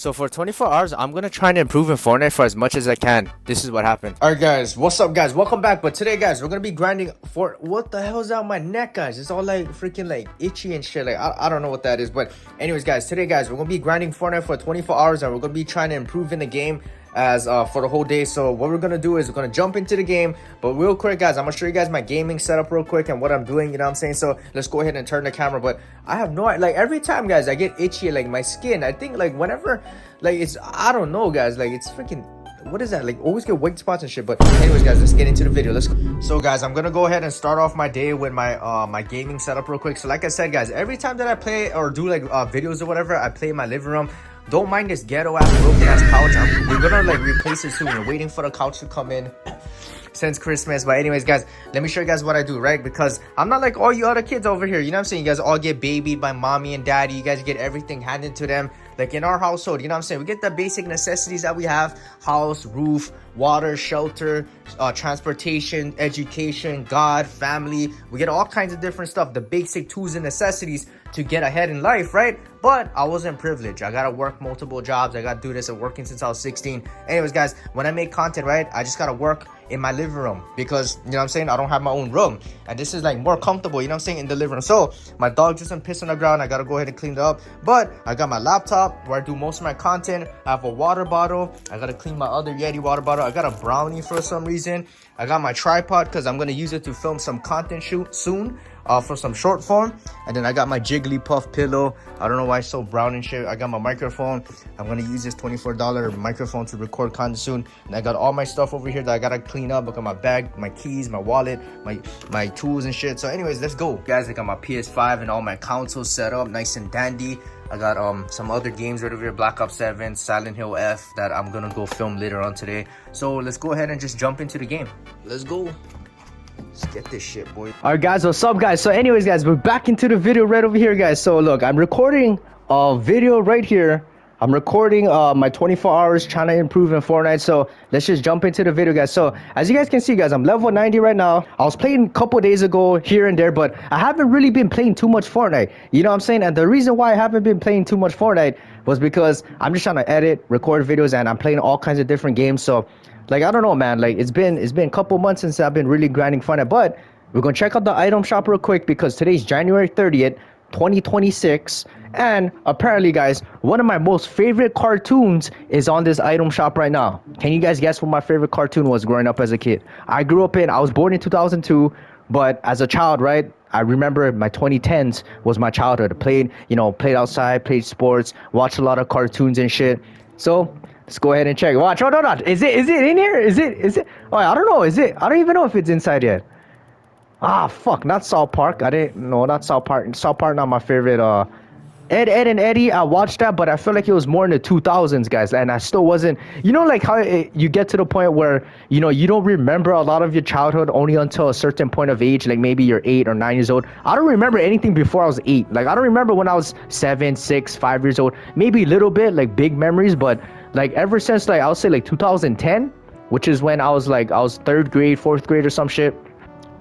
So for 24 hours, I'm gonna try and improve in Fortnite for as much as I can. This is what happened. Alright guys, what's up guys? Welcome back. But today guys, we're gonna be grinding for what the hell's out my neck, guys? It's all like freaking like itchy and shit. Like I don't know what that is. But anyways guys, today guys, we're gonna be grinding Fortnite for 24 hours and we're gonna be trying to improve in the game as for the whole day. So what we're gonna do is we're gonna jump into the game, but real quick guys, I'm gonna show you guys my gaming setup real quick and what I'm doing, you know what I'm saying? So let's go ahead and turn the camera. But I have no, like every time guys I get itchy, like my skin, I think like whenever, like it's, I don't know guys, like it's freaking, what is that, like always get white spots and shit. But anyways guys, let's get into the video. Let's go. So guys, I'm gonna go ahead and start off my day with my my gaming setup real quick. So like I said guys, every time that I play or do like videos or whatever, I play in my living room. Don't mind this ghetto ass broken ass couch. We're gonna like replace it soon. We're waiting for the couch to come in since Christmas. But anyways guys, let me show you guys what I do, right? Because I'm not like all you other kids over here, you know what I'm saying? You guys all get babied by mommy and daddy. You guys get everything handed to them. Like in our household, you know what I'm saying? We get the basic necessities that we have: house, roof, water, shelter, transportation, education, God, family. We get all kinds of different stuff, the basic tools and necessities to get ahead in life, right? But I wasn't privileged. I gotta work multiple jobs. I gotta do this. I'm working since I was 16. Anyways guys, when I make content, right, I just gotta work in my living room because, you know what I'm saying, I don't have my own room, and this is like more comfortable, you know what I'm saying, in the living room. So my dog just went piss on the ground. I gotta go ahead and clean it up. But I got my laptop where I do most of my content. I have a water bottle. I gotta clean my other Yeti water bottle. I got a brownie for some reason. I got my tripod because I'm gonna use it to film some content shoot soon for some short form. And then I got my Jigglypuff pillow. I don't know why it's so brown and shit. I got my microphone. I'm gonna use this $24 microphone to record content soon. And I got all my stuff over here that I gotta clean up. I got my bag, my keys, my wallet, my tools and shit. So anyways, let's go guys. I got my PS5 and all my consoles set up nice and dandy. I got some other games right over here, Black Ops 7, Silent Hill F, that I'm gonna go film later on today. So let's go ahead and just jump into the game. Let's go. Let's get this shit, boy. All right, guys, what's up, guys? So anyways, guys, we're back into the video right over here, guys. So look, I'm recording a video right here. I'm recording my 24 hours trying to improve in Fortnite. So let's just jump into the video, guys. So as you guys can see, guys, I'm level 90 right now. I was playing a couple days ago here and there, but I haven't really been playing too much Fortnite. You know what I'm saying? And the reason why I haven't been playing too much Fortnite was because I'm just trying to edit, record videos, and I'm playing all kinds of different games. So like, I don't know, man, like it's been a couple months since I've been really grinding Fortnite. But we're gonna check out the item shop real quick because today's January 30th, 2026. And apparently, guys, one of my most favorite cartoons is on this item shop right now. Can you guys guess what my favorite cartoon was growing up as a kid? I was born in 2002, but as a child, right, I remember my 2010s was my childhood. Played outside, played sports, watched a lot of cartoons and shit. So let's go ahead and check. Watch, hold on. Is it in here? Is it? Oh, I don't know. Is it? I don't even know if it's inside yet. Ah, fuck, not South Park. Not South Park. South Park, not my favorite. Ed, and Eddie, I watched that, but I feel like it was more in the 2000s, guys, and I still wasn't, you know, like how you get to the point where, you know, you don't remember a lot of your childhood only until a certain point of age, like maybe you're 8 or 9 years old. I don't remember anything before I was 8. Like, I don't remember when I was 7, 6, 5 years old, maybe a little bit, like big memories, but like ever since, like, I'll say like 2010, which is when I was 3rd grade, 4th grade or some shit.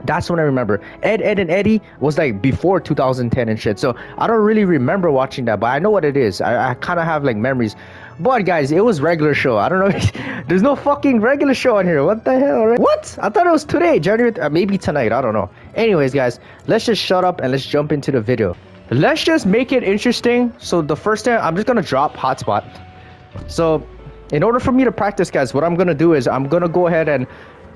That's when I remember. Ed, and Eddie was like before 2010 and shit. So I don't really remember watching that, but I know what it is. I kind of have like memories. But guys, it was regular show. I don't know. There's no fucking regular show on here. What the hell? Right? What? I thought it was today, January, maybe tonight. I don't know. Anyways, guys, let's just shut up and let's jump into the video. Let's just make it interesting. So the first thing, I'm just going to drop hotspot. So in order for me to practice, guys, what I'm going to do is I'm going to go ahead and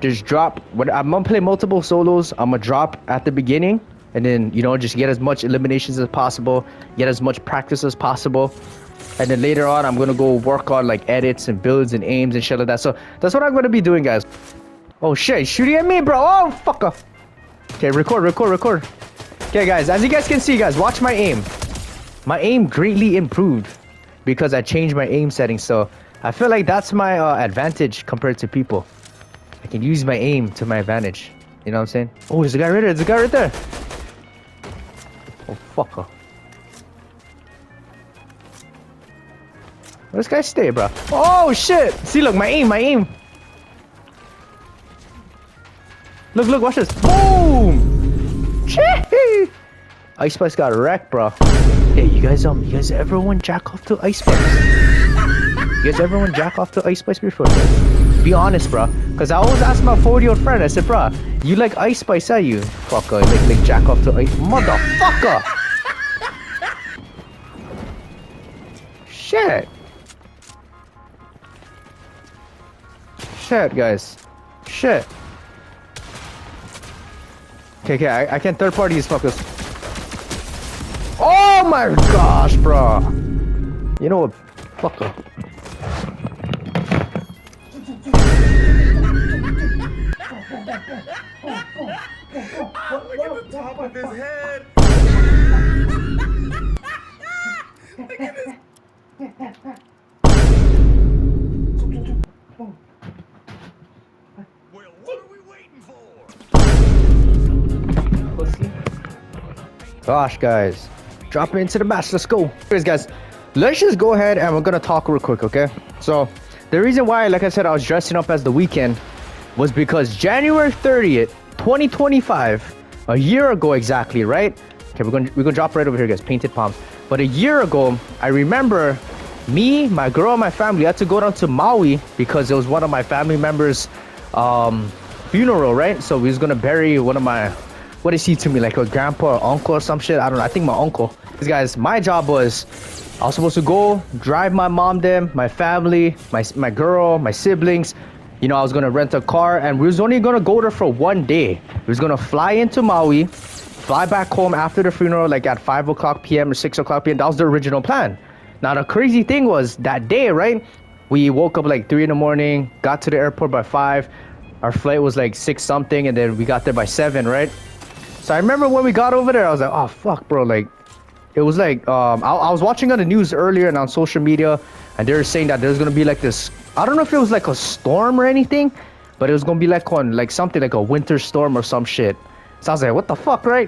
just drop. I'm gonna play multiple solos. I'm gonna drop at the beginning and then, you know, just get as much eliminations as possible, get as much practice as possible, and then later on I'm gonna go work on like edits and builds and aims and shit like that. So that's what I'm gonna be doing, guys. Oh shit, he's shooting at me, bro. Oh fuck off. Okay, record. Okay guys, as you guys can see, guys, watch my aim. My aim greatly improved because I changed my aim settings. So I feel like that's my advantage compared to people. I can use my aim to my advantage. You know what I'm saying? Oh, there's a guy right there. Oh, fuck off. Where this guy stay, bro? Oh, shit. See, look, my aim. Look, watch this. Boom. Chee! Ice Spice got wrecked, bro. Hey, you guys ever want jack off to Ice Spice? You guys ever want to jack off to Ice Spice before? Be honest, bro. Cause I always ask my 40-year-old friend. I said, bro, you like Ice Spice, are you? Fucker, like jack off to Ice, motherfucker. Shit. Shit, guys. Shit. Okay, I can third party these fuckers. Oh my gosh, bro. You know what? Fucker. Look at the top of his head. Look at his. Well, what are we waiting for? Pussy. Gosh, guys. Drop into the match. Let's go. Anyways, guys, let's just go ahead and we're gonna talk real quick, okay? So, the reason why, like I said, I was dressing up as the weekend was because January 30th, 2025, a year ago exactly, right? Okay, we're gonna drop right over here, guys. Painted palms. But a year ago, I remember me, my girl, and my family had to go down to Maui because it was one of my family members' funeral, right? So we was gonna bury one of my, what is he to me, like a grandpa or uncle or some shit? I don't know. I think my uncle. Because guys, my job was, I was supposed to go drive my mom, them, my family, my girl, my siblings. You know, I was gonna rent a car, and we was only gonna go there for one day. We was gonna fly into Maui, fly back home after the funeral, like at 5 o'clock p.m. or 6 o'clock p.m. That was the original plan. Now the crazy thing was that day, right? We woke up like 3 in the morning, got to the airport by 5. Our flight was like 6 something, and then we got there by 7, right? So I remember when we got over there, I was like, oh fuck, bro, like. It was like, I was watching on the news earlier and on social media, and they were saying that there's gonna be like this, I don't know if it was like a storm or anything, but it was gonna be like something like a winter storm or some shit. So I was like, what the fuck, right?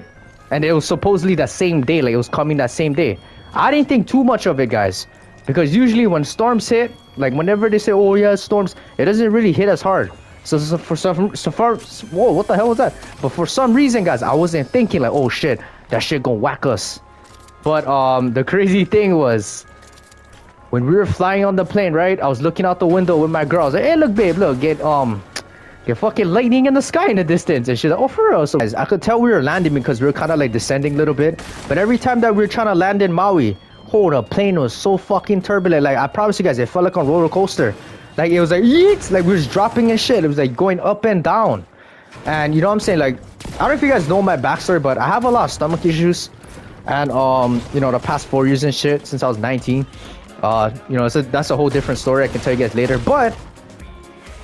And it was supposedly that same day, like it was coming that same day. I didn't think too much of it, guys, because usually when storms hit, like whenever they say, oh yeah, storms, it doesn't really hit us hard. So whoa, what the hell was that? But for some reason, guys, I wasn't thinking like, oh shit, that shit gonna whack us. But the crazy thing was, when we were flying on the plane, right? I was looking out the window with my girl. I was like, hey, look, babe, look, get fucking lightning in the sky in the distance. And she's like, oh, for real? So guys, I could tell we were landing because we were kind of like descending a little bit. But every time that we were trying to land in Maui, oh, the plane was so fucking turbulent. Like, I promise you guys, it felt like a roller coaster. Like, it was like, yeet! Like, we were just dropping and shit. It was like going up and down. And you know what I'm saying? Like, I don't know if you guys know my backstory, but I have a lot of stomach issues. And you know, the past 4 years and shit since I was 19, you know, so that's a whole different story. I can tell you guys later. But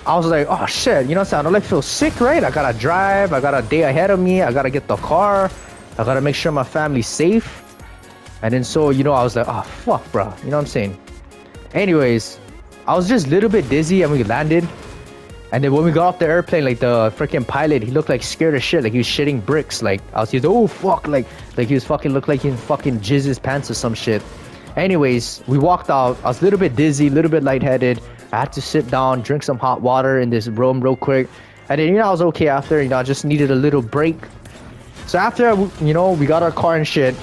I was like, oh shit, you know what I'm saying? I don't like feel sick, right? I gotta drive. I got a day ahead of me. I gotta get the car. I gotta make sure my family's safe. And then so, you know, I was like, oh fuck, bro. You know what I'm saying? Anyways, I was just a little bit dizzy, and we landed. And then when we got off the airplane, like the freaking pilot, he looked like scared as shit, like he was shitting bricks. Like I was just, oh fuck, like he was fucking looked like he fucking jizzed his pants or some shit. Anyways, we walked out. I was a little bit dizzy, a little bit lightheaded. I had to sit down, drink some hot water in this room real quick, and then you know I was okay after. You know, I just needed a little break. So after, you know, we got our car and shit.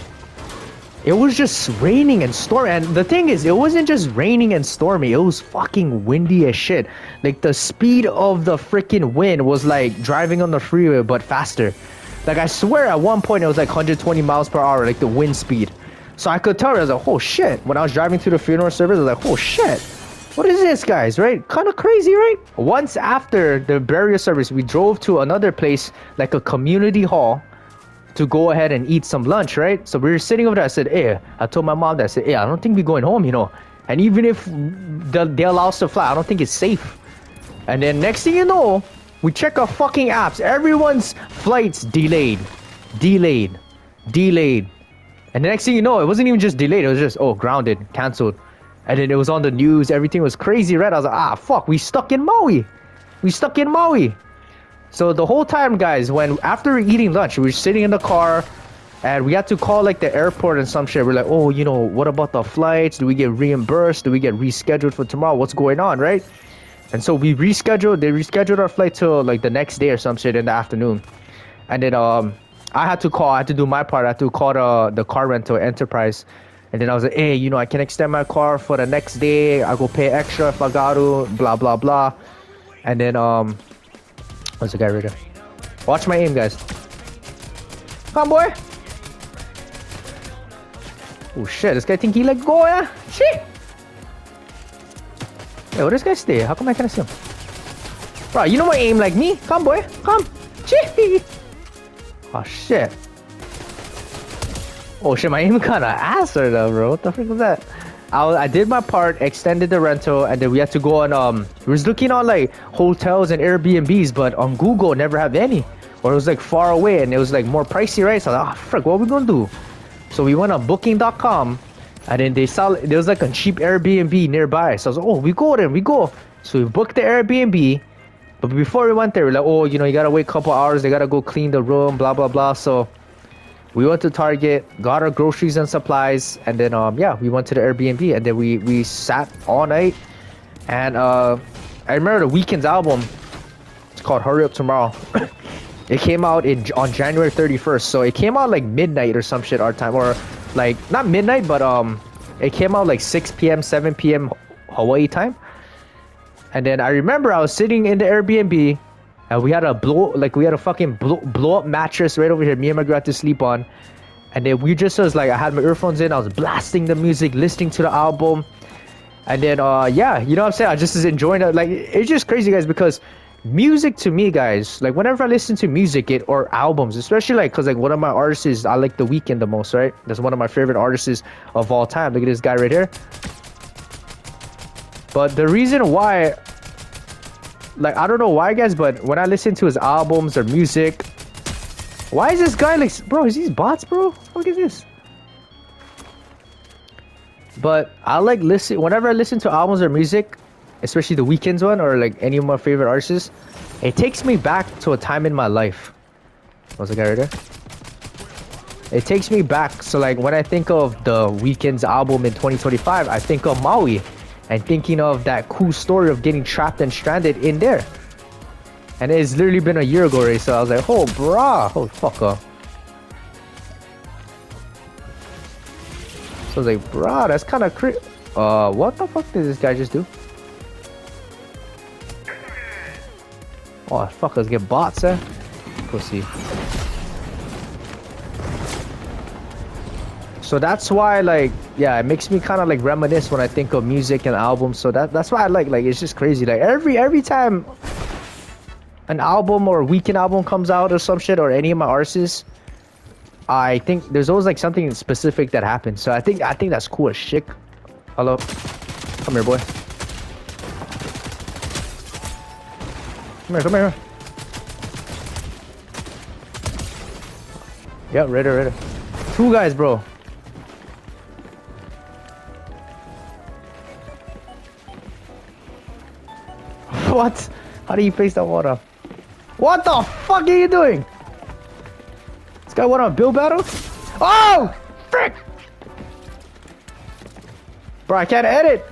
It was just raining and stormy, and the thing is, it wasn't just raining and stormy, it was fucking windy as shit. Like the speed of the freaking wind was like driving on the freeway but faster. Like I swear at one point it was like 120 miles per hour, like the wind speed. So I could tell, I was like, oh shit. When I was driving to the funeral service, I was like, oh shit, what is this, guys, right? Kind of crazy, right? Once after the burial service, we drove to another place, like a community hall, to go ahead and eat some lunch, right? So we were sitting over there. I said, hey, I told my mom that. I said, hey, I don't think we're going home, you know. And even if they allow us to fly, I don't think it's safe. And then next thing you know, we check our fucking apps. Everyone's flights delayed. And the next thing you know, it wasn't even just delayed. It was just, oh, grounded, canceled. And then it was on the news. Everything was crazy, right? I was like, ah, fuck, we stuck in Maui. So the whole time, guys, after eating lunch, we were sitting in the car, and we had to call like the airport and some shit. We're like, oh, you know, what about the flights? Do we get reimbursed? Do we get rescheduled for tomorrow? What's going on, right? And so they rescheduled our flight till like the next day or some shit in the afternoon. And then I had to do my part. I had to call the car rental Enterprise And then I was like, hey, you know, I can extend my car for the next day. I go pay extra if I got to, blah, blah, blah. And then, what's the guy right there? Watch my aim, guys. Come on, boy. Oh, shit. This guy think he let go, yeah? Shit. Hey, where this guy stay? How come I can't see him? Bro, you know my aim like me? Come, boy. Come. Shit. Oh, shit. Oh shit, my aim kinda ass right now, bro. What the frick was that? I did my part, extended the rental, and then we had to go on, we was looking on like hotels and Airbnbs, but on Google never have any. Or it was like far away and it was like more pricey, right? So I was like, oh frick, what are we gonna do? So we went on booking.com and then there was like a cheap Airbnb nearby. So I was like, oh, we go then, we go. So we booked the Airbnb, but before we went there, we're like, oh, you know, you gotta wait a couple hours, they gotta go clean the room, blah, blah, blah. So we went to Target, got our groceries and supplies, and then yeah, we went to the Airbnb, and then we sat all night. And I remember the Weeknd's album. It's called "Hurry Up Tomorrow." It came out on January 31st, so it came out like midnight or some shit our time, or like not midnight, but it came out like 6 p.m., 7 p.m. Hawaii time. And then I remember I was sitting in the Airbnb. And we had a fucking blow up mattress right over here. Me and my girl had to sleep on. And then we just was like, I had my earphones in. I was blasting the music, listening to the album. And then, yeah, you know what I'm saying? I just was enjoying it. Like, it's just crazy, guys, because music to me, guys, like whenever I listen to music or albums, especially like, cause like one of my artists is, I like The Weeknd the most, right? That's one of my favorite artists of all time. Look at this guy right here. But the reason why, like, I don't know why, guys, but when I listen to his albums or music, why is this guy like, bro, is these bots, bro? What is this? But I like whenever I listen to albums or music, especially the Weeknd's one or like any of my favorite artists, it takes me back to a time in my life. What's the guy right there? It takes me back. So like when I think of the Weeknd's album in 2025, I think of Maui. And thinking of that cool story of getting trapped and stranded in there. And it's literally been a year ago already, so I was like, oh, brah. Oh, fuck off. So I was like, brah, that's kind of what the fuck did this guy just do? Oh, fuck, let's get bots, eh? Pussy. So that's why, like, yeah, it makes me kind of like reminisce when I think of music and albums. So that's why I like it's just crazy. Like every time an album or a Weeknd album comes out or some shit or any of my artists, I think there's always like something specific that happens. So I think that's cool as shit. Hello, come here, boy. Come here. Yeah, right. Two guys, bro. What? How do you face that water? What the fuck are you doing? This guy went on a build battle? Oh! Frick! Bro, I can't edit!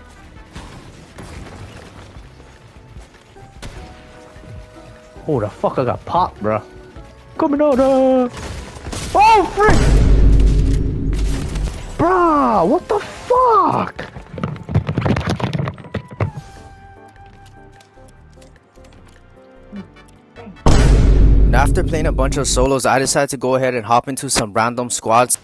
Oh, the fuck, I got popped, bro. Coming out, Oh, frick! Bro, what the fuck? After playing a bunch of solos, I decided to go ahead and hop into some random squads.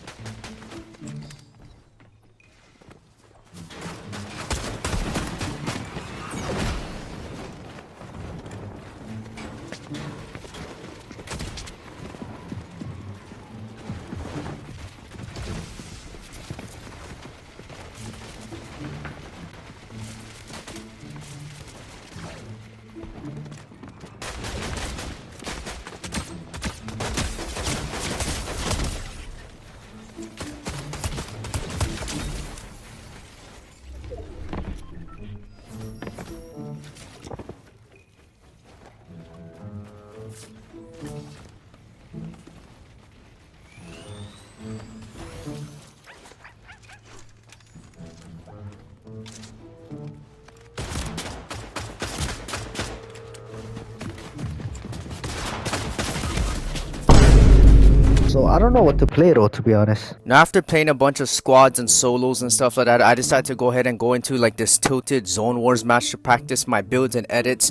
so I don't know what to play though, to be honest. Now after playing a bunch of squads and solos and stuff like that, I decided to go ahead and go into like this tilted zone wars match to practice my builds and edits.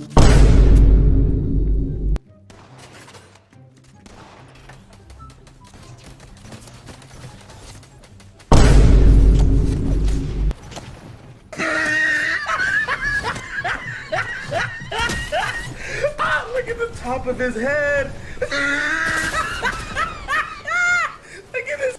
Look at the top of his head. Look at this.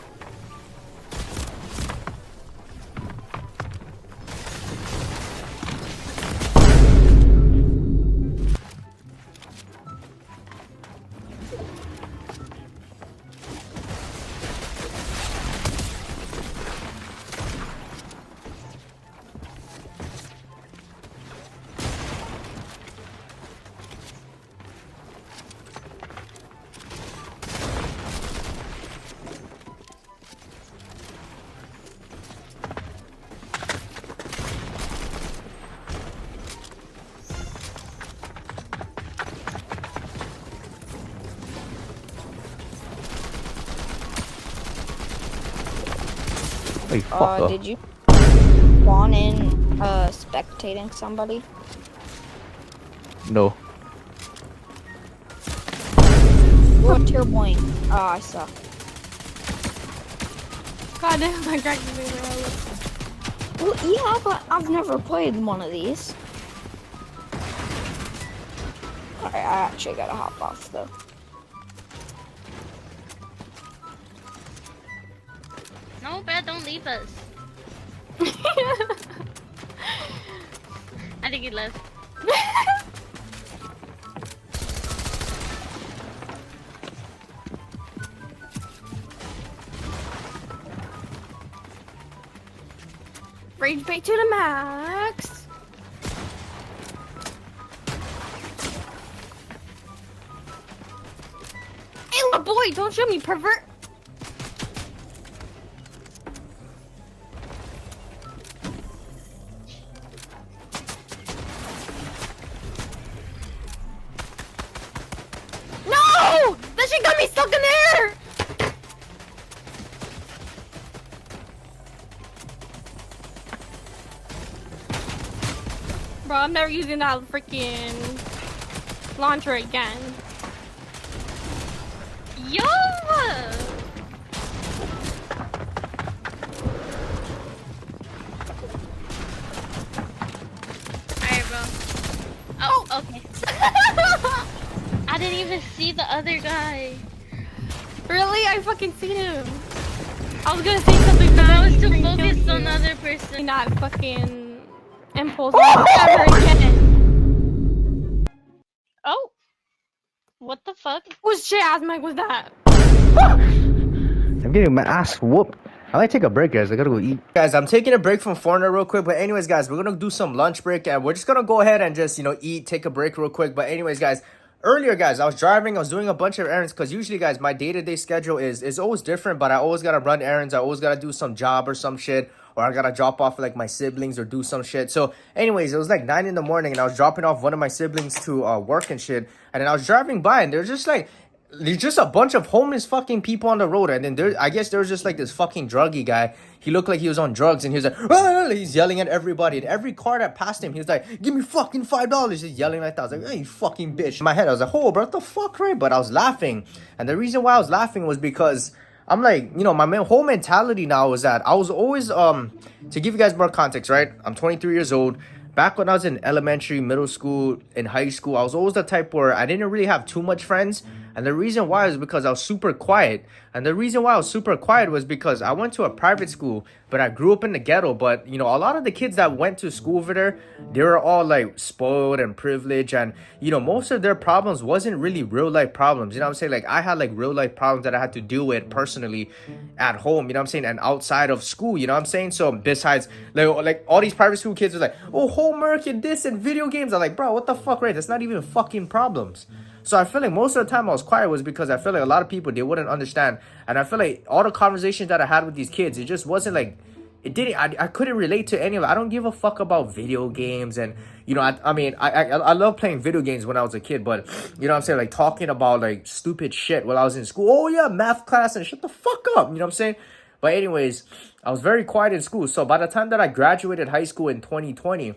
Hey, fuck up. Did you spawn in spectating somebody? No. What's your point? Oh, I suck. God damn, I cracked the thing. Well, yeah, but I've never played one of these. Alright, I actually gotta hop off though. No, Brad, don't leave us. I think he left. Rage bait to the max. Hey, little boy, don't shoot me, pervert. No! That shit got me stuck in there! Bro, I'm never using that freaking launcher again. Yo! Alright, bro. Oh, okay. I didn't even see the other guy. Really? I fucking seen him. I was gonna say something, but I was too focused on the other person. Not fucking impulse ever again. Oh. What the fuck? Whose jazz mic was that? I'm getting my ass whooped. I might take a break, guys. I gotta go eat. Guys, I'm taking a break from Fortnite real quick, but anyways, guys, we're gonna do some lunch break and we're just gonna go ahead and just, eat, take a break real quick. But anyways, guys, earlier, guys, I was driving, I was doing a bunch of errands because usually, guys, my day-to-day schedule is always different, but I always gotta run errands. I always gotta do some job or some shit, or I gotta drop off like my siblings or do some shit. So anyways, it was like 9 in the morning and I was dropping off one of my siblings to work and shit, and then I was driving by and there's just a bunch of homeless fucking people on the road, and then I guess there was just like this fucking druggy guy. He looked like he was on drugs, and he was like, "Ah!" He's yelling at everybody. And every car that passed him, he was like, "Give me fucking $5." He's yelling like that. I was like, "Hey, you fucking bitch." In my head, I was like, "Oh, bro, what the fuck, right?" But I was laughing. And the reason why I was laughing was because I'm like, my whole mentality now was that I was always, to give you guys more context, right? I'm 23 years old. Back when I was in elementary, middle school, in high school, I was always the type where I didn't really have too much friends. And the reason why is because I was super quiet. And the reason why I was super quiet was because I went to a private school, but I grew up in the ghetto. But, a lot of the kids that went to school over there, they were all like spoiled and privileged. And, most of their problems wasn't really real life problems. You know what I'm saying? Like I had like real life problems that I had to deal with personally at home, you know what I'm saying? And outside of school, you know what I'm saying? So besides, like all these private school kids are like, oh, homework and this and video games. I'm like, bro, what the fuck, right? That's not even fucking problems. So I feel like most of the time I was quiet was because I feel like a lot of people, they wouldn't understand. And I feel like all the conversations that I had with these kids, it just wasn't like, it didn't. I couldn't relate to any of it. I don't give a fuck about video games, and you know, I love playing video games when I was a kid, but you know what I'm saying, like talking about like stupid shit while I was in school. Oh yeah, math class and shut the fuck up. You know what I'm saying? But anyways, I was very quiet in school. So by the time that I graduated high school in 2020,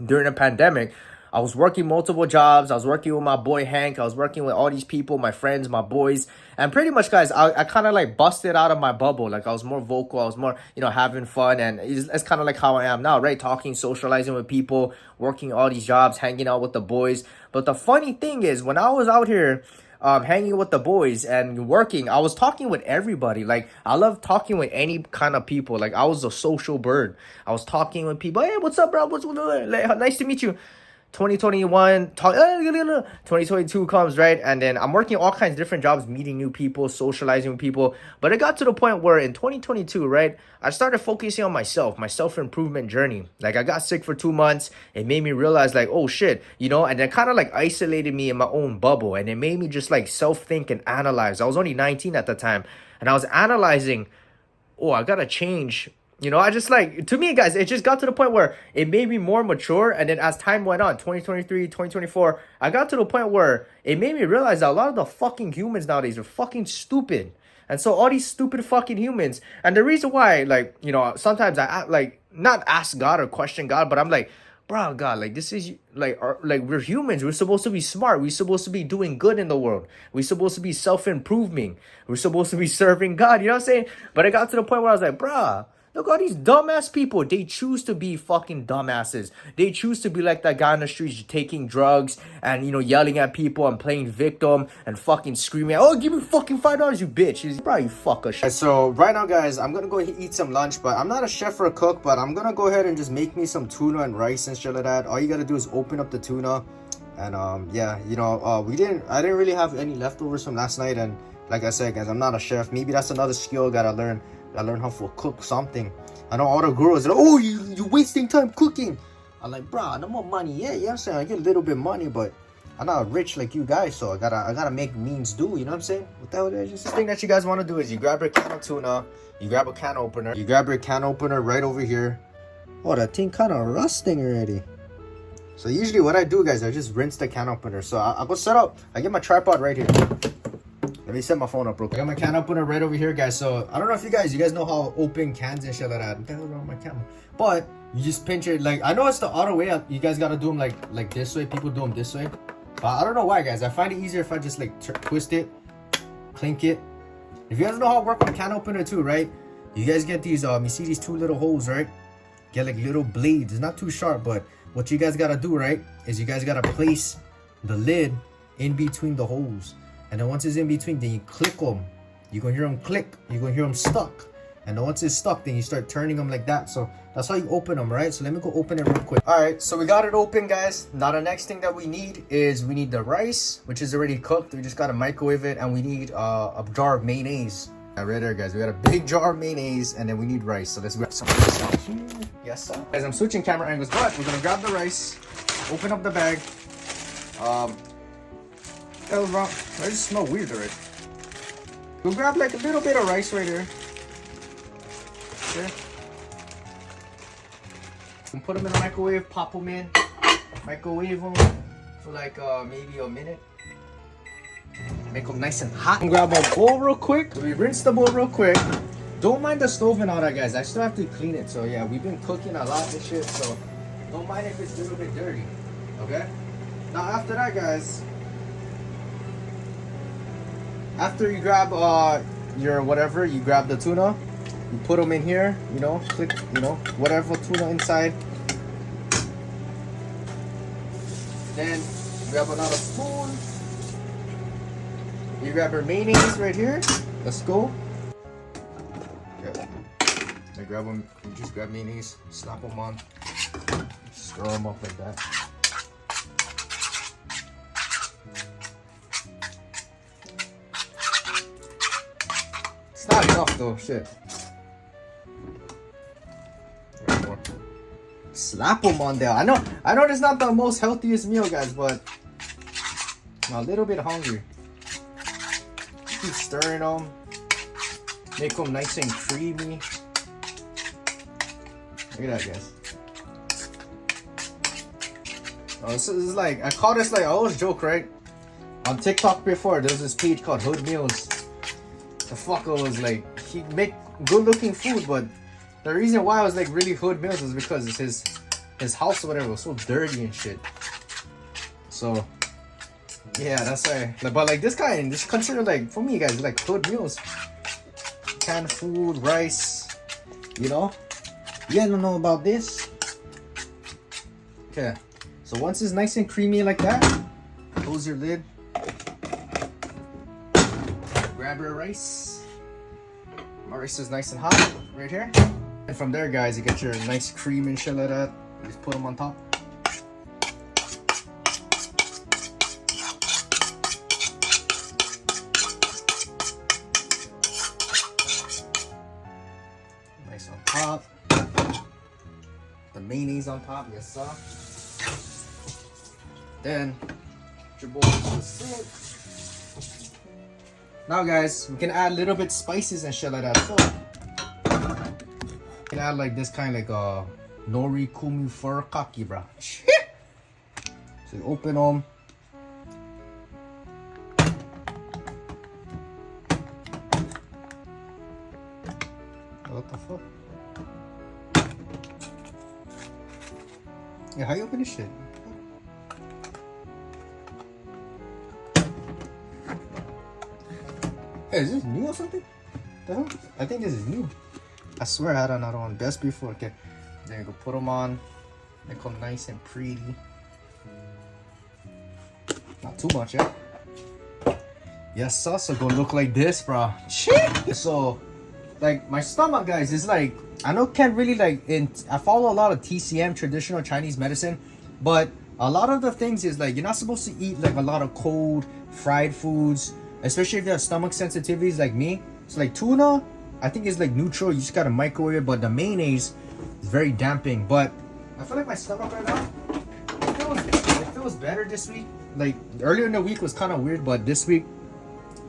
during the pandemic, I was working multiple jobs. I was working with my boy Hank. I was working with all these people, my friends, my boys. And pretty much, guys, I kind of like busted out of my bubble. Like I was more vocal. I was more, you know, having fun. And it's kind of like how I am now, right? Talking, socializing with people, working all these jobs, hanging out with the boys. But the funny thing is, when I was out here hanging with the boys and working, I was talking with everybody. Like I love talking with any kind of people. Like I was a social bird. I was talking with people. Hey, what's up, bro? What's going on? Like, nice to meet you. 2022 comes, right? And then I'm working all kinds of different jobs, meeting new people, socializing with people. But it got to the point where in 2022, right, I started focusing on myself, my self-improvement journey. Like I got sick for 2 months. It made me realize like, oh shit, you know, and it kind of like isolated me in my own bubble. And it made me just like self-think and analyze. I was only 19 at the time. And I was analyzing, oh, I gotta change. You know, I just like, to me, guys, it just got to the point where it made me more mature. And then as time went on, 2023, 2024, I got to the point where it made me realize that a lot of the fucking humans nowadays are fucking stupid. And so all these stupid fucking humans, and the reason why, like, you know, sometimes I like not ask God or question God, but I'm like, bro, God, like this is like we're humans. We're supposed to be smart. We're supposed to be doing good in the world. We're supposed to be self-improving. We're supposed to be serving God. You know what I'm saying? But it got to the point where I was like, bruh, look, all these dumbass people, they choose to be fucking dumbasses. They choose to be like that guy on the streets taking drugs and, you know, yelling at people and playing victim and fucking screaming, oh, give me fucking $5, you bitch. He's probably fucker shit. So right now, guys, I'm going to go eat some lunch, but I'm not a chef or a cook, but I'm going to go ahead and just make me some tuna and rice and shit like that. All you got to do is open up the tuna. And yeah, you know, I didn't really have any leftovers from last night. And like I said, guys, I'm not a chef. Maybe that's another skill I got to learn. I learned how to cook something. I know all the girls are like, oh, you wasting time cooking. I'm like, bro, no more money. Yeah, I'm saying I get a little bit of money, but I'm not rich like you guys, so I gotta make means do. You know what I'm saying? What the hell is this? The thing that you guys want to do is you grab your can of tuna, you grab a can opener, you grab your can opener right over here. Oh, that thing kind of rusting already. So usually what I do, guys, I just rinse the can opener. So I'll go set up. I get my tripod right here. Let me set my phone up real quick. I got my can opener right over here, guys. So I don't know if you guys know how to open cans and shit like that. What the hell is wrong with my camera? But you just pinch it. Like, I know it's the auto way. You guys gotta do them like this way. People do them this way. But I don't know why, guys. I find it easier if I just like twist it, clink it. If you guys know how to work with a can opener too, right? You guys get these you see these two little holes, right? Get like little blades. It's not too sharp, but what you guys gotta do, right, is you guys gotta place the lid in between the holes. And then once it's in between, then you click them. You're gonna hear them click. You're gonna hear them stuck. And then once it's stuck, then you start turning them like that. So that's how you open them, right? So let me go open it real quick. All right, so we got it open, guys. Now the next thing that we need is we need the rice, which is already cooked. We just gotta microwave it, and we need a jar of mayonnaise. Right there, guys. We got a big jar of mayonnaise, and then we need rice. So let's grab some of this out here. Yes, sir. Guys, I'm switching camera angles, but we're gonna grab the rice, open up the bag. Hell's wrong. I just smell weird already. We'll grab like a little bit of rice right here. Okay. We'll put them in the microwave, pop them in, microwave them for like maybe a minute. Make them nice and hot. Grab a bowl real quick. So we rinse the bowl real quick. Don't mind the stove and all that, guys. I still have to clean it. So yeah, we've been cooking a lot of shit. So don't mind if it's a little bit dirty. Okay. Now after that, guys. After you grab your whatever, you grab the tuna, you put them in here, you know, click, you know, whatever tuna inside. Then grab another spoon. You grab your mayonnaise right here. Let's go. Okay. I grab them. You just grab mayonnaise, slap them on, stir them up like that. It's not enough though, shit. More. Slap them on there. I know it's not the most healthiest meal, guys, but I'm a little bit hungry. Keep stirring them. Make them nice and creamy. Look at that, guys. Oh, this is like, I call this like, I always joke, right? On TikTok before, there was this page called Hood Meals. The fucker was like, he make good looking food, but the reason why I was like really Hood Meals is because his house or whatever was so dirty and shit. So yeah, that's why. But like this kind, this considered like, for me guys, like Hood Meals. Canned food, rice, you know? You guys don't know about this? Okay, so once it's nice and creamy like that, close your lid. Grab your rice. My rice is nice and hot right here. And from there, guys, you get your nice cream and shit like that. You just put them on top. Nice on top. The mayonnaise on top, yes sir. Then your bowl to the sink. Now guys, we can add a little bit spices and shit like that. So we can add like this kind of like nori kumi furikake, bro. So you open them. What the fuck? Yeah, how you open this shit? Hey, is this new or something? The hell? I think this is new. I swear I had another one best before. Okay, then you go put them on. They come nice and pretty. Not too much, yeah. Yes, sir. So go look like this, bro. Shit. So, like my stomach, guys, is like I know can't really like. I follow a lot of TCM, traditional Chinese medicine, but a lot of the things is like you're not supposed to eat like a lot of cold fried foods. Especially if you have stomach sensitivities like me. So like tuna, I think is like neutral. You just gotta microwave it. But the mayonnaise is very damping. But I feel like my stomach right now, it feels better this week. Like earlier in the week was kind of weird, but this week,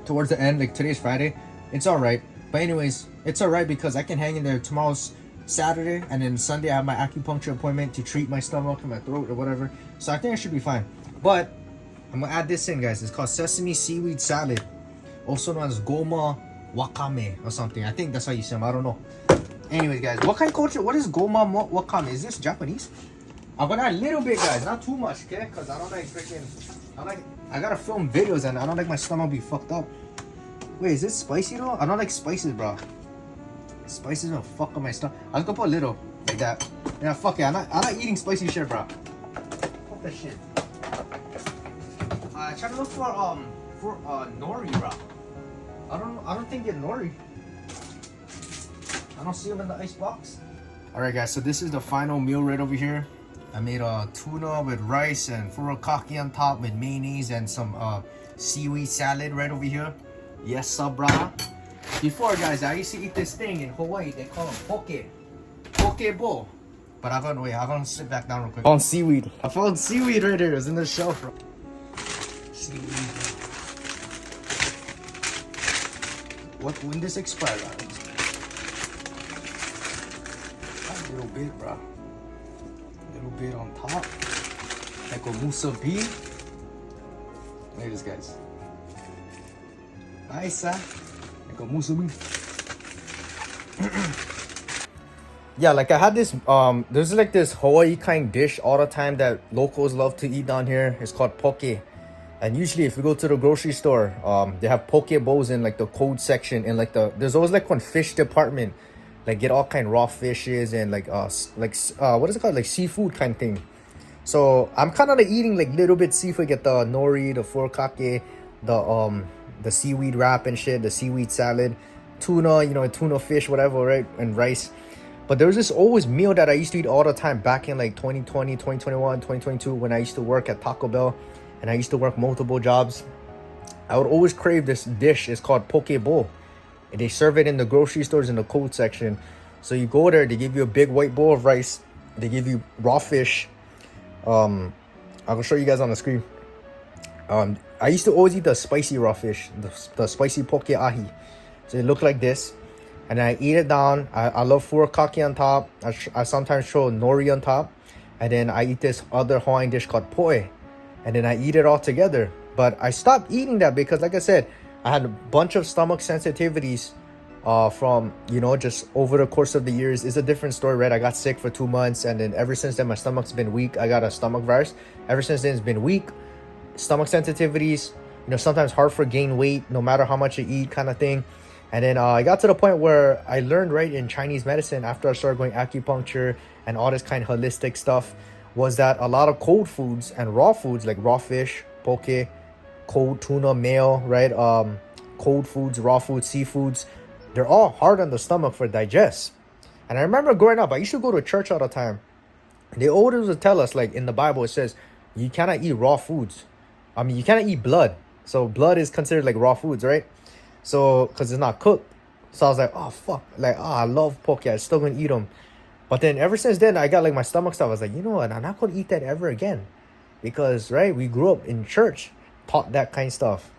towards the end, like today's Friday, it's all right. But anyways, it's all right because I can hang in there. Tomorrow's Saturday, and then Sunday I have my acupuncture appointment to treat my stomach and my throat or whatever. So I think I should be fine. But I'm gonna add this in, guys. It's called sesame seaweed salad, also known as goma wakame or something. I think that's how you say them. I don't know. Anyways, guys, what kind of culture? What is goma wakame? Is this Japanese? I'm gonna add a little bit, guys, not too much, okay? Cause I don't like freaking. I gotta film videos and I don't like my stomach be fucked up. Wait, is this spicy though? I don't like spices, bro. Spices don't fuck up my stomach. I was gonna put a little like that. Yeah, fuck it. I'm not eating spicy shit, bro. Fuck that shit. Try to look for nori, bro. I don't think they're nori. I don't see them in the ice box. All right, guys. So this is the final meal right over here. I made a tuna with rice and furikake on top with mayonnaise and some seaweed salad right over here. Yes, sir, brah. Before, guys, I used to eat this thing in Hawaii. They call them poke bowl. But I gotta sit back down real quick. On seaweed. I found seaweed right here. It's in the shelf, bro. When this expire, a little bit, bro. A little bit on top, like a musabi. Look at this, guys. Nice, like a musabi. Yeah, like I had this. There's like this Hawaii kind dish all the time that locals love to eat down here. It's called poke. And usually if you go to the grocery store, they have poke bowls in like the cold section and like there's always like one fish department, like get all kind of raw fishes and like what is it called, like seafood kind of thing. So I'm kind of like eating like little bit seafood, get the nori, the furikake, the seaweed wrap and shit, the seaweed salad, tuna, you know, tuna fish, whatever, right, and rice. But there was this always meal that I used to eat all the time back in like 2020, 2021, 2022 when I used to work at Taco Bell. And I used to work multiple jobs. I would always crave this dish. It's called poke bowl. And they serve it in the grocery stores in the cold section. So you go there, they give you a big white bowl of rice. They give you raw fish. I will show you guys on the screen. I used to always eat the spicy raw fish, the spicy poke ahi. So it looked like this. and then I eat it down. I love furikake on top. I sometimes throw nori on top, and then I eat this other Hawaiian dish called poi, and then I eat it all together. But I stopped eating that because, like I said, I had a bunch of stomach sensitivities from, you know, just over the course of the years. It's a different story, right? I got sick for 2 months, and then ever since then my stomach's been weak. I got a stomach virus. Ever since then it's been weak. Stomach sensitivities, you know, sometimes hard for gain weight no matter how much you eat, kind of thing. And then I got to the point where I learned, right, in Chinese medicine after I started going acupuncture and all this kind of holistic stuff, was that a lot of cold foods and raw foods like raw fish, poke, cold tuna, mayo, right, cold foods, raw foods, seafoods, they're all hard on the stomach for digest. And I remember growing up, I used to go to church all the time. They always would tell us, like in the Bible, it says you cannot eat raw foods. I mean, you cannot eat blood. So blood is considered like raw foods, right? So, because it's not cooked. So I was like, oh, fuck. Like, oh, I love poke. I'm still going to eat them. But then ever since then, I got like my stomach stuff. I was like, you know what? I'm not going to eat that ever again. Because, right, we grew up in church, taught that kind of stuff.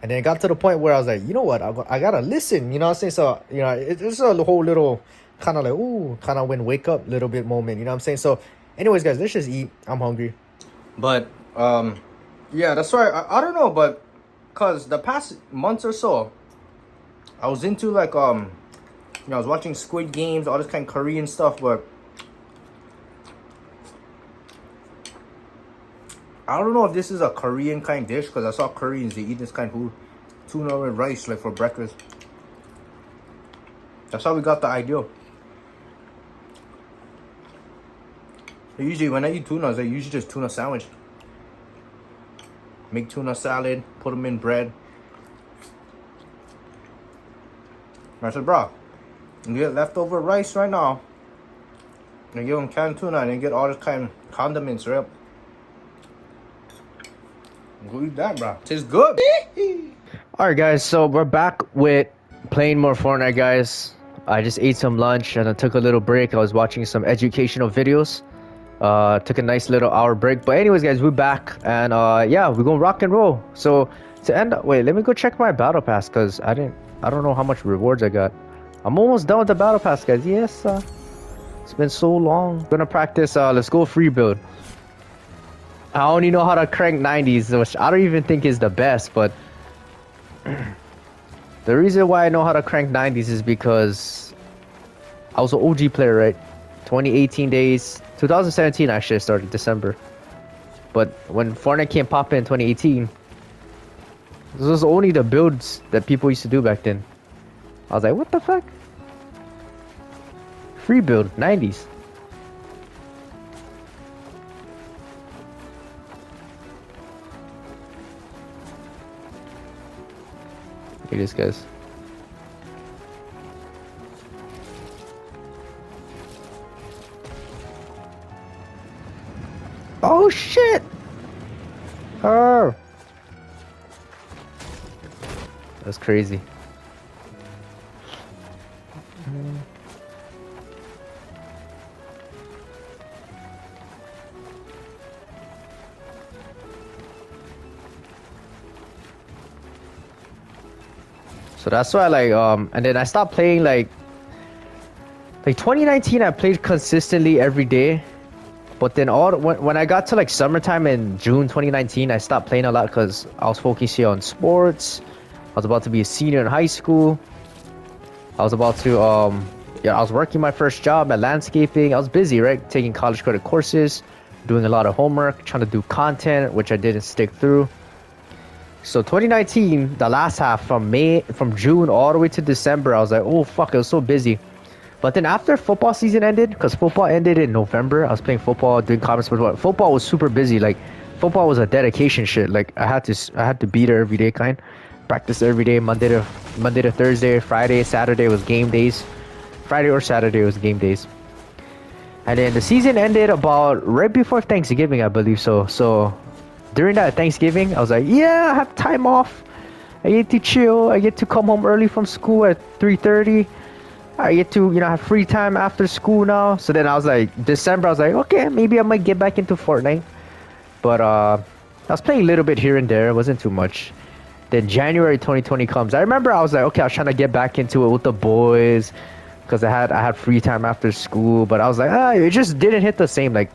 And then it got to the point where I was like, you know what? I got to listen. You know what I'm saying? So, you know, it's a whole little kind of like, ooh, kind of when wake up little bit moment. You know what I'm saying? So, anyways, guys, let's just eat. I'm hungry. But, yeah, that's why I don't know, but because the past months or so, I was into like you know, I was watching Squid Games, all this kind of Korean stuff, but I don't know if this is a Korean kind of dish, because I saw Koreans, they eat this kind of food, tuna with rice, like for breakfast. That's how we got the idea. Usually when I eat tunas, I usually just tuna sandwich. Make tuna salad, put them in bread. I said, bro, you get leftover rice right now, and give them canned tuna, and then get all this kind of condiments, right? Go eat that, bro. Tastes good. Alright, guys, so we're back with playing more Fortnite, guys. I just ate some lunch, and I took a little break. I was watching some educational videos. Took a nice little hour break, but anyways, guys, we're back, and yeah, we're gonna rock and roll. So to end, wait, let me go check my battle pass, because I don't know how much rewards I got. I'm almost done with the battle pass, guys. Yes, it's been so long. Gonna practice. Let's go free build. I only know how to crank 90s, which I don't even think is the best, but the reason why I know how to crank 90s is because I was an OG player, right? 2018 days, 2017 actually I started December, but when Fortnite came pop in 2018, this was only the builds that people used to do back then. I was like, what the fuck? Free build 90s. Look at this, guys. Oh shit! Oh, that's crazy. So that's why, like, and then I stopped playing like 2019. I played consistently every day. But then when I got to like summertime in June 2019, I stopped playing a lot because I was focusing on sports. I was about to be a senior in high school. I was about to yeah, I was working my first job at landscaping. I was busy, right? Taking college credit courses, doing a lot of homework, trying to do content, which I didn't stick through. So 2019, the last half from June all the way to December, I was like, oh fuck, I was so busy. But then after football season ended, because football ended in November, I was playing football, doing comments. But football was super busy. Like, football was a dedication shit. Like, I had to be there every day, kind. Practice every day, Monday to Thursday, Friday, Saturday was game days. Friday or Saturday was game days. And then the season ended about right before Thanksgiving, I believe so. So during that Thanksgiving, I was like, yeah, I have time off. I get to chill. I get to come home early from school at 3:30. I get to, you know, have free time after school now. So then I was like, December, I was like, okay, maybe I might get back into Fortnite. But I was playing a little bit here and there. It wasn't too much. Then January 2020 comes. I remember I was like, okay, I was trying to get back into it with the boys because I had free time after school. But I was like, it just didn't hit the same. Like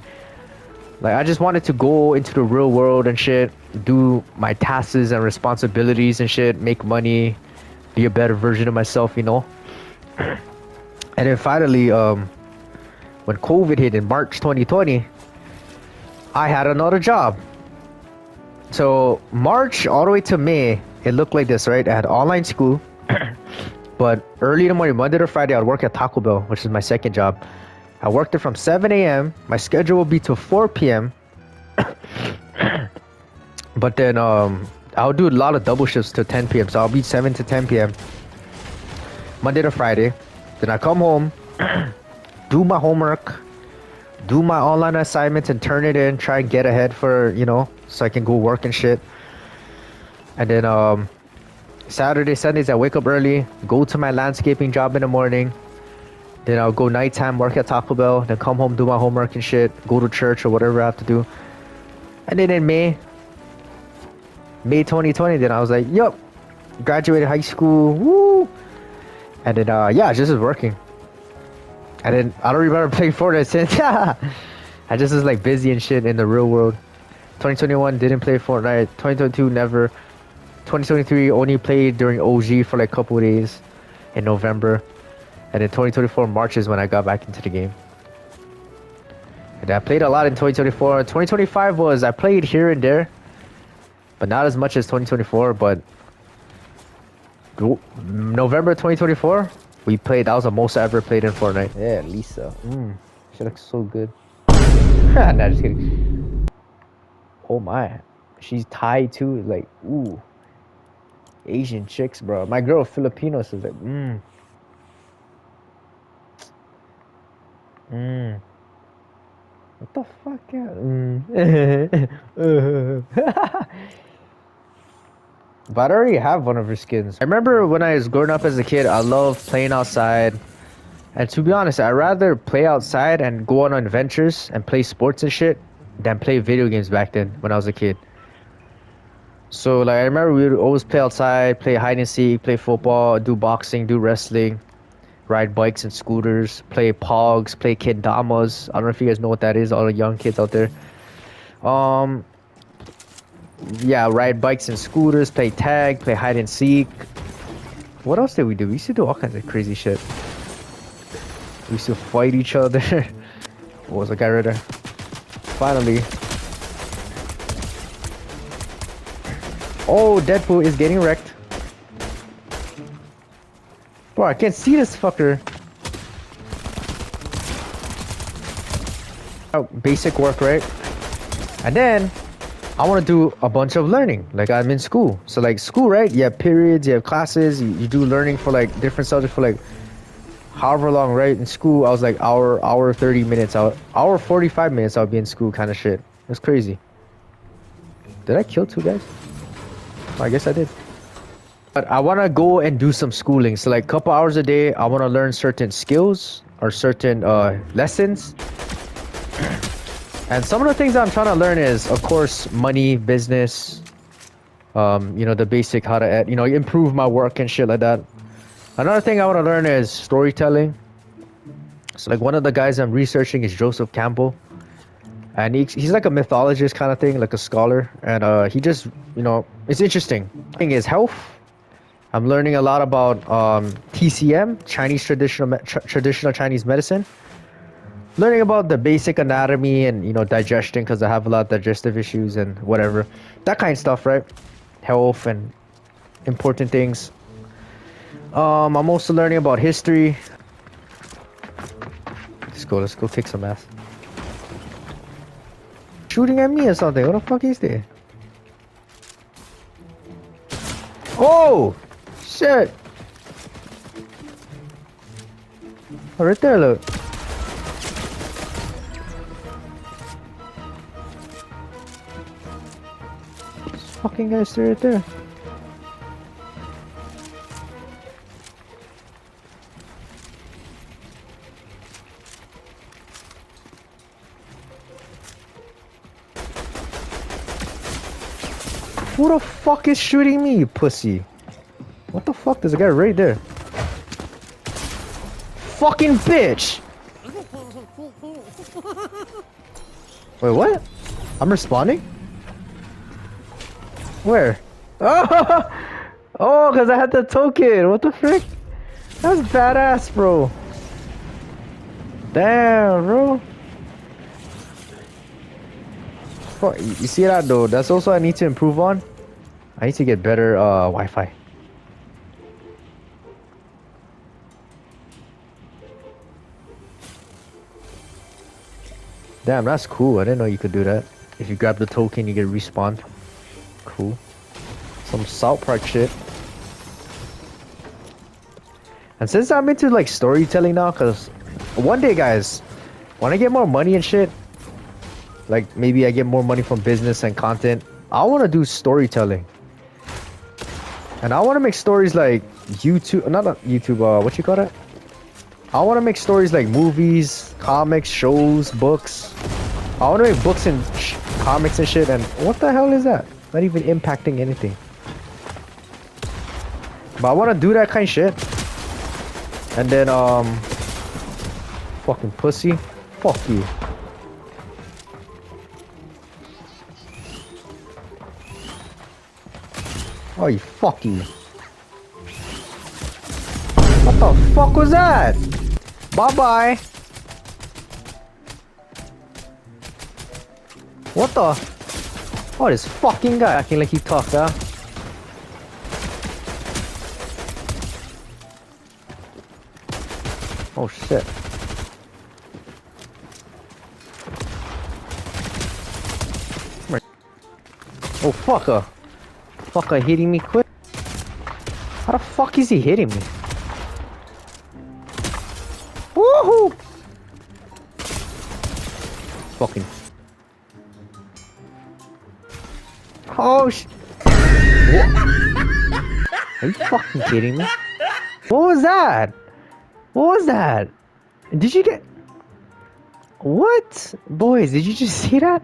I just wanted to go into the real world and shit, do my tasks and responsibilities and shit, make money, be a better version of myself, you know. And then finally, when COVID hit in March 2020, I had another job. So March all the way to May, it looked like this, right? I had online school, but early in the morning, Monday to Friday, I'd work at Taco Bell, which is my second job. I worked it from 7 a.m. My schedule will be till 4 p.m. But then I'll do a lot of double shifts till 10 p.m. So I'll be 7 to 10 p.m. Monday to Friday. Then I come home, do my homework, do my online assignments and turn it in, try and get ahead for, you know, so I can go work and shit. And then Saturday, Sundays, I wake up early, go to my landscaping job in the morning. Then I'll go nighttime, work at Taco Bell, then come home, do my homework and shit, go to church or whatever I have to do. And then in May 2020, then I was like, yup, graduated high school, woo! And then, yeah, just was working. And then I don't remember playing Fortnite since. I just was like busy and shit in the real world. 2021 didn't play Fortnite. 2022 never. 2023 only played during OG for like a couple of days in November. And then 2024 March is when I got back into the game. And I played a lot in 2024. 2025 was, I played here and there, but not as much as 2024. But November 2024, we played. That was the most I ever played in Fortnite. Yeah, Lisa. She looks so good. Nah, just kidding. Oh my, she's Thai too. Like, ooh, Asian chicks, bro. My girl Filipino is like, What the fuck? Yeah. But I already have one of her skins. I remember when I was growing up as a kid, I loved playing outside. And to be honest, I'd rather play outside and go on adventures and play sports and shit than play video games back then when I was a kid. So like I remember we would always play outside, play hide and seek, play football, do boxing, do wrestling, ride bikes and scooters, play pogs, play kendamas. I don't know if you guys know what that is, all the young kids out there. Yeah, ride bikes and scooters, play tag, play hide and seek. What else did we do? We used to do all kinds of crazy shit. We used to fight each other. What was the guy right there? Finally. Oh, Deadpool is getting wrecked. Bro, I can't see this fucker. Oh, basic work, right? And then I want to do a bunch of learning. Like I'm in school. So like school, right? You have periods, you have classes, you do learning for like different subjects for like however long, right? In school, I was like hour 30 minutes, hour 45 minutes I'll be in school kind of shit. It's crazy. Did I kill two guys? I guess I did. But I want to go and do some schooling. So like a couple hours a day, I want to learn certain skills or certain lessons. And some of the things I'm trying to learn is, of course, money, business, you know, the basic how to, you know, improve my work and shit like that. Another thing I want to learn is storytelling. So like one of the guys I'm researching is Joseph Campbell. And he's like a mythologist kind of thing, like a scholar. And he just, you know, it's interesting. Thing is health. I'm learning a lot about TCM, Chinese traditional Chinese medicine. Learning about the basic anatomy and, you know, digestion, because I have a lot of digestive issues and whatever. That kind of stuff, right? Health and important things. I'm also learning about history. Let's go kick some ass. Shooting at me or something. What the fuck is that? Oh! Shit! Oh, right there, look. This fucking guy's still right there. Who the fuck is shooting me, you pussy? What the fuck? There's a guy right there. Fucking bitch! Wait, what? I'm responding? Where? Oh, oh, because I had the token. What the frick? That's badass, bro. Damn, bro. Fuck, you see that though? That's also I need to improve on. I need to get better Wi-Fi. Damn, that's cool. I didn't know you could do that. If you grab the token, you get respawned. Cool. Some South Park shit. And since I'm into like storytelling now, cause one day, guys, when I get more money and shit, like maybe I get more money from business and content, I want to do storytelling. And I want to make stories like YouTube, not YouTube, what you call it? I want to make stories like movies, comics, shows, books. I want to make books and comics and shit. And what the hell is that? Not even impacting anything. But I want to do that kind of shit. And then, fucking pussy. Fuck you. Oh, you fuck you. What the fuck was that? Bye-bye. What the? Oh, this fucking guy acting like he tough, huh? Oh, shit. Oh, fucker. Fucker hitting me quick. How the fuck is he hitting me? Woohoo! Fucking. Oh sh. Are you fucking kidding me? What was that? What was that? Did you get? What? Boys, did you just see that?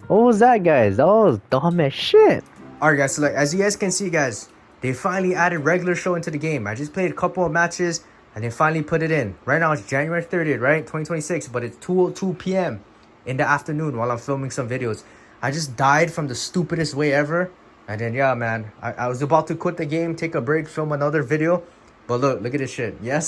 What was that, guys? That was dumb as shit. Alright guys, so like as you guys can see guys, they finally added regular show into the game. I just played a couple of matches and they finally put it in. Right now it's January 30th, right? 2026, but it's 2:02 p.m. in the afternoon while I'm filming some videos. I just died from the stupidest way ever. And then yeah, man, I was about to quit the game, take a break, film another video. But look at this shit. Yes,